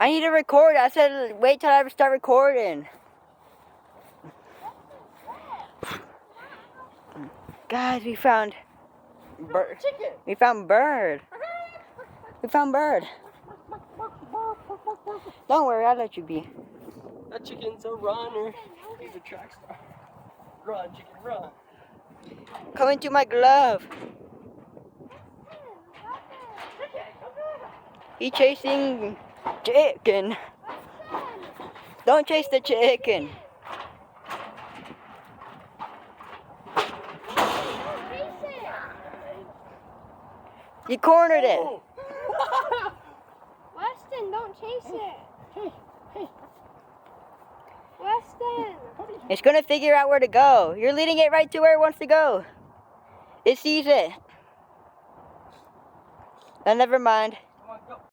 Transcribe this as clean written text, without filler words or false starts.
I need to record. I said wait till I start recording. Guys, we found bird. We found bird. We found bird. Don't worry, I'll let you be. That chicken's a runner. He's a track star. Run, chicken, run. Come into my glove. He chasing chicken. Don't chase the chicken. You cornered it. Weston, don't chase it. Weston. It's gonna figure out where to go. You're leading it right to where it wants to go. It sees it. Never mind.